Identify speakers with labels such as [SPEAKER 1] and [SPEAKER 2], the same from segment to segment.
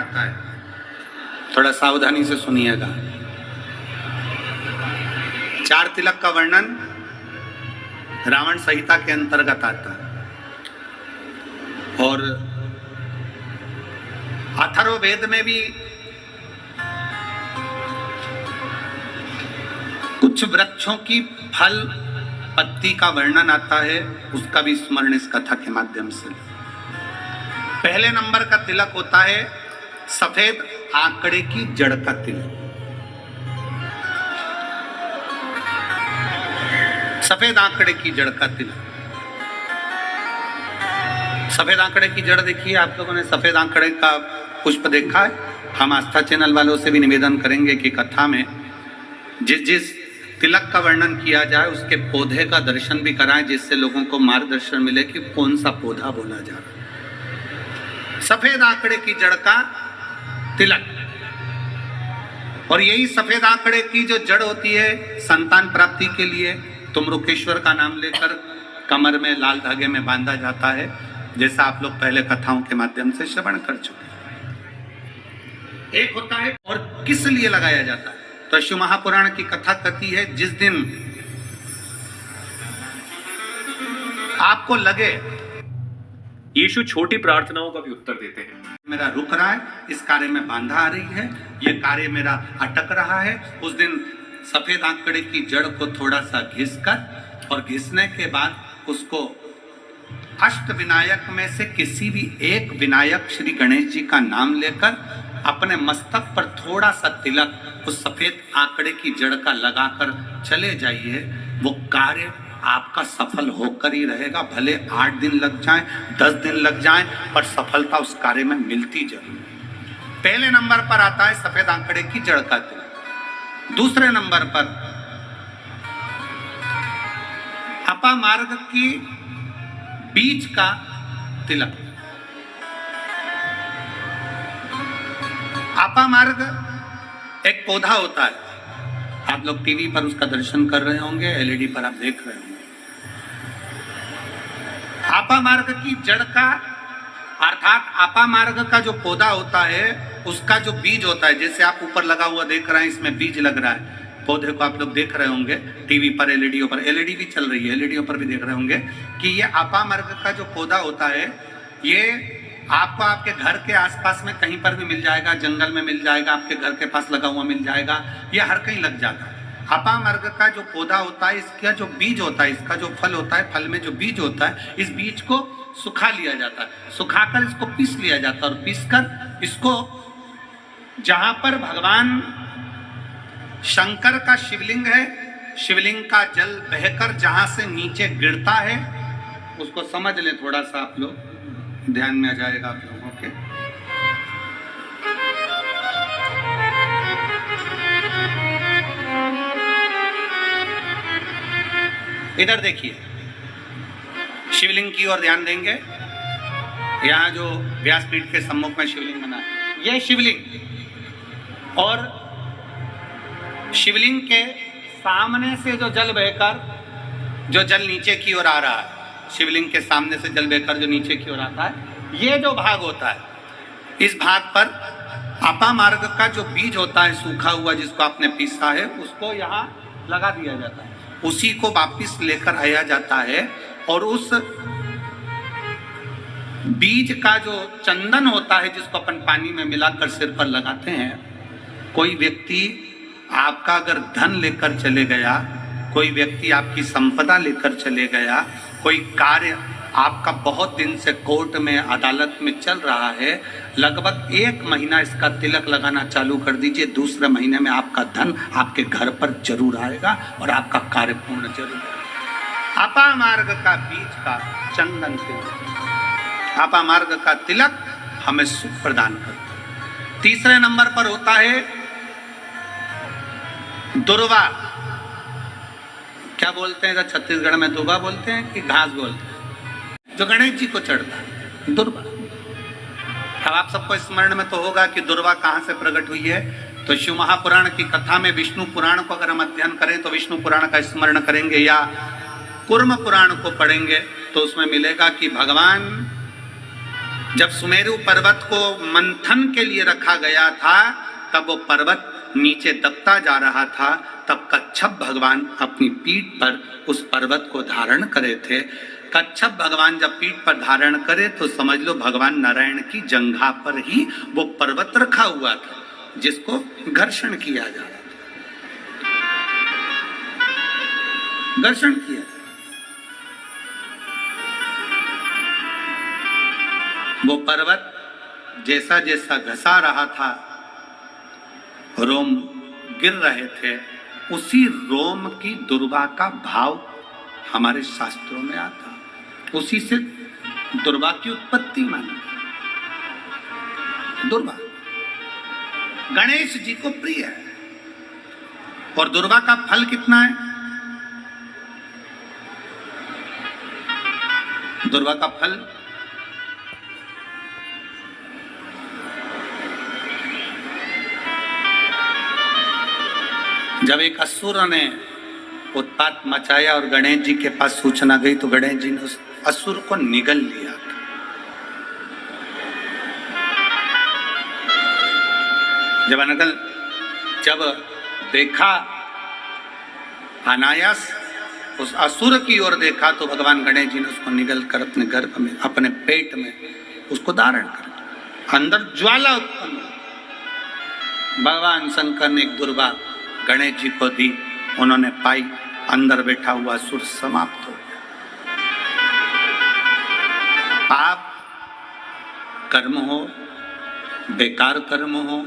[SPEAKER 1] आता है, थोड़ा सावधानी से सुनिएगा। 4 तिलक का वर्णन रावण संहिता के अंतर्गत आता है और अथर्ववेद में भी कुछ वृक्षों की फल पत्ती का वर्णन आता है, उसका भी स्मरण इस कथा के माध्यम से। पहले नंबर का तिलक होता है सफेद आंकड़े की जड़ का तिलक। सफेद आंकड़े की जड़ का तिलक। सफेद आंकड़े की जड़ देखिए, आप लोगों ने सफेद आंकड़े का पुष्प देखा है? हम आस्था चैनल वालों से भी निवेदन करेंगे कि कथा में जिस जिस तिलक का वर्णन किया जाए उसके पौधे का दर्शन भी कराएं, जिससे लोगों को मार्गदर्शन मिले कि कौन सा पौधा बोला जा रहा है। सफेद आंकड़े की जड़ का तिलक, और यही सफेद आंकड़े की जो जड़ होती है संतान प्राप्ति के लिए तुमरुकेश्वर का नाम लेकर कमर में लाल धागे में बांधा जाता है, जैसा आप लोग पहले कथाओं के माध्यम से श्रवण कर चुके हैं। एक होता है और किस लिए लगाया जाता है, तो शिव महापुराण की कथा कहती है जिस दिन आपको लगे
[SPEAKER 2] यीशु छोटी प्रार्थनाओं का भी उत्तर देते हैं।
[SPEAKER 1] मेरा रुक रहा है, इस कार्य में बांधा आ रही है, ये कार्य मेरा अटक रहा है, उस दिन सफेद आंकड़े की जड़ को थोड़ा सा घिसकर और घिसने के बाद उसको अष्ट विनायक में से किसी भी एक विनायक श्री गणेश जी का नाम लेकर अपने मस्तक पर थोड़ा सा तिलक उस सफेद आंकड़े की जड़ का लगाकर चले जाइए। वो कार्य आपका सफल होकर ही रहेगा, भले 8 दिन लग जाएं, 10 दिन लग जाएं, पर सफलता उस कार्य में मिलती जरूर। पहले नंबर पर आता है सफेद आंकड़े की जड़ का तिलक। दूसरे नंबर पर अपामार्ग की बीज का तिलक। अपामार्ग एक पौधा होता है, आप लोग टीवी पर उसका दर्शन कर रहे होंगे, एलईडी पर आप देख रहे होंगे। अपामार्ग की जड़ का अर्थात अपामार्ग का जो पौधा होता है उसका जो बीज होता है, जैसे आप ऊपर लगा हुआ देख रहे हैं, इसमें बीज लग रहा है, पौधे को आप लोग देख रहे होंगे टीवी पर, एलईडी पर, एलईडी भी चल रही है, एलईडी पर भी देख रहे होंगे कि ये अपामार्ग का जो पौधा होता है ये आपको आपके घर के आसपास में कहीं पर भी मिल जाएगा, जंगल में मिल जाएगा, आपके घर के पास लगा हुआ मिल जाएगा, ये हर कहीं लग जाता है। अपामार्ग का जो पौधा होता है, इसका जो बीज होता है, इसका जो फल होता है, फल में जो बीज होता है, इस बीज को सुखा लिया जाता है, सुखाकर इसको पीस लिया जाता है और पीसकर इसको जहां पर भगवान शंकर का शिवलिंग है, शिवलिंग का जल बहकर जहां से नीचे गिरता है, उसको समझ ले, थोड़ा सा आप लोग ध्यान में आ जाएगा आप लोगों के। इधर देखिए, शिवलिंग की ओर ध्यान देंगे। यहाँ जो व्यासपीठ के सम्मुख में शिवलिंग बना है, यह शिवलिंग, और शिवलिंग के सामने से जो जल बहकर जो जल नीचे की ओर आ रहा है, शिवलिंग के सामने से जल बहकर जो नीचे की ओर आता है, ये जो भाग होता है, इस भाग पर अपामार्ग का जो बीज होता है सूखा हुआ, जिसको आपने पीसा है, उसको यहाँ लगा दिया जाता है, उसी को वापिस लेकर आया जाता है और उस बीज का जो चंदन होता है, जिसको अपन पानी में मिलाकर सिर पर लगाते हैं, कोई व्यक्ति आपका अगर धन लेकर चले गया, कोई व्यक्ति आपकी संपदा लेकर चले गया, कोई कार्य आपका बहुत दिन से कोर्ट में, अदालत में चल रहा है, लगभग 1 महीना इसका तिलक लगाना चालू कर दीजिए, दूसरे महीने में आपका धन आपके घर पर जरूर आएगा और आपका कार्य पूर्ण जरूर होगा। अपामार्ग का बीज का चंदन तिलक, अपामार्ग का तिलक हमें सुख प्रदान करता है। तीसरे नंबर पर होता है दुर्वा। क्या बोलते हैं इधर छत्तीसगढ़ में, दुर्वा बोलते हैं कि घास बोलते हैं, जो गणेश जी को चढ़ता है, दुर्वा। अब आप सबको स्मरण में तो होगा कि दुर्वा कहाँ से प्रकट हुई है, तो शिव महापुराण की कथा में विष्णु पुराण को अगर हम अध्ययन करें तो विष्णु पुराण का स्मरण करेंगे या कूर्म पुराण को पढ़ेंगे तो उसमें मिलेगा कि भगवान जब सुमेरु पर्वत को मंथन के लिए रखा गया था, तब वो पर्वत नीचे दबता जा रहा था, तब कच्छप भगवान अपनी पीठ पर उस पर्वत को धारण करे थे। कच्छप भगवान जब पीठ पर धारण करे तो समझ लो भगवान नारायण की जंघा पर ही वो पर्वत रखा हुआ था, जिसको घर्षण किया जा रहा था, घर्षण किया। वो पर्वत जैसा जैसा घसा रहा था, रोम गिर रहे थे, उसी रोम की दुर्वा का भाव हमारे शास्त्रों में आता, उसी से दुर्वा की उत्पत्ति मानी। दुर्वा गणेश जी को प्रिय है, और दुर्वा का फल कितना है? दुर्वा का फल जब एक असुर ने उत्पात मचाया और गणेश जी के पास सूचना गई, तो गणेश जी ने उस असुर को निगल लिया था। जब देखा, अनायास उस असुर की ओर देखा, तो भगवान गणेश जी ने उसको निगल कर अपने गर्भ में, अपने पेट में उसको धारण कर, अंदर ज्वाला उत्पन्न हुई। भगवान शंकर ने एक दुर्वा गणेश जी को दी, उन्होंने पाई, अंदर बैठा हुआ असुर समाप्त हो गया। पाप कर्म हो, बेकार कर्म हो,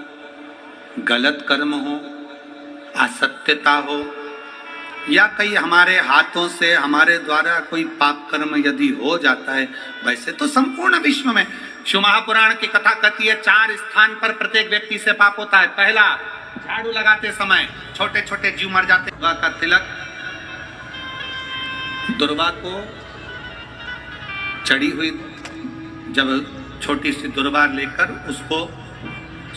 [SPEAKER 1] गलत कर्म हो, असत्यता हो, या कई हमारे हाथों से हमारे द्वारा कोई पाप कर्म यदि हो जाता है, वैसे तो संपूर्ण विश्व में शिव महापुराण की कथा कहती है 4 स्थान पर प्रत्येक व्यक्ति से पाप होता है। पहला, झाड़ू लगाते समय छोटे छोटे जीव मर जाते। दुर्वा का तिलक, दुर्वा को चढ़ी हुई जब छोटी सी दुर्वा लेकर उसको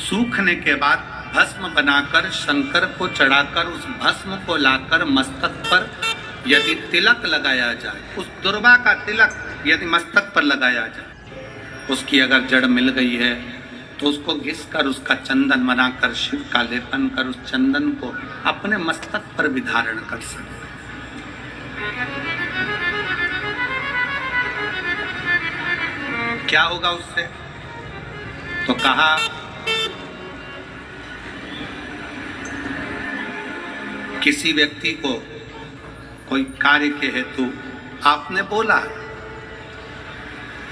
[SPEAKER 1] सूखने के बाद भस्म बनाकर शंकर को चढ़ाकर उस भस्म को लाकर मस्तक पर यदि तिलक लगाया जाए, उस दुर्वा का तिलक यदि मस्तक पर लगाया जाए, उसकी अगर जड़ मिल गई है तो उसको घिस कर उसका चंदन बनाकर शिव का लेपन कर उस चंदन को अपने मस्तक पर भी धारण कर सकते। क्या होगा उससे? तो कहा किसी व्यक्ति को कोई कार्य के हेतु आपने बोला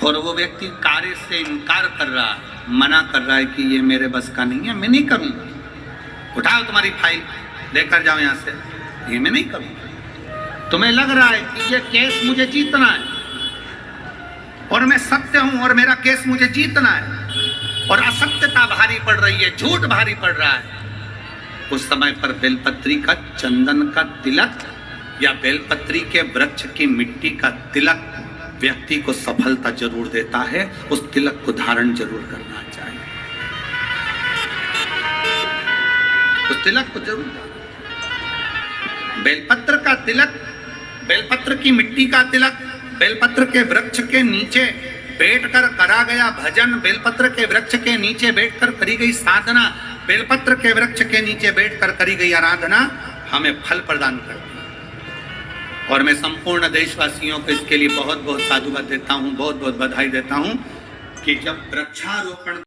[SPEAKER 1] और वो व्यक्ति कार्य से इनकार कर रहा है, मना कर रहा है कि ये मेरे बस का नहीं है, मैं नहीं करूंगा, उठाओ तुम्हारी फाइल लेकर जाओ यहां से, ये मैं नहीं करूंगा। तुम्हें लग रहा है कि ये केस मुझे जीतना है और मैं सत्य हूं और मेरा केस मुझे जीतना है और असत्यता भारी पड़ रही है, झूठ भारी पड़ रहा है, उस समय पर बेलपत्री का चंदन का तिलक या बेलपत्री के वृक्ष की मिट्टी का तिलक व्यक्ति को सफलता जरूर देता है। उस तिलक को धारण जरूर करना चाहिए, उस तिलक को जरूर। बेलपत्र का तिलक, बेलपत्र की मिट्टी का तिलक, बेलपत्र के वृक्ष के नीचे बैठकर करा गया भजन, बेलपत्र के वृक्ष के नीचे बैठकर करी गई साधना, बेलपत्र के वृक्ष के नीचे बैठकर करी गई आराधना हमें फल प्रदान करती है। और मैं संपूर्ण देशवासियों को इसके लिए बहुत बहुत साधुवाद देता हूँ, बहुत बहुत बधाई देता हूँ कि जब वृक्षारोपण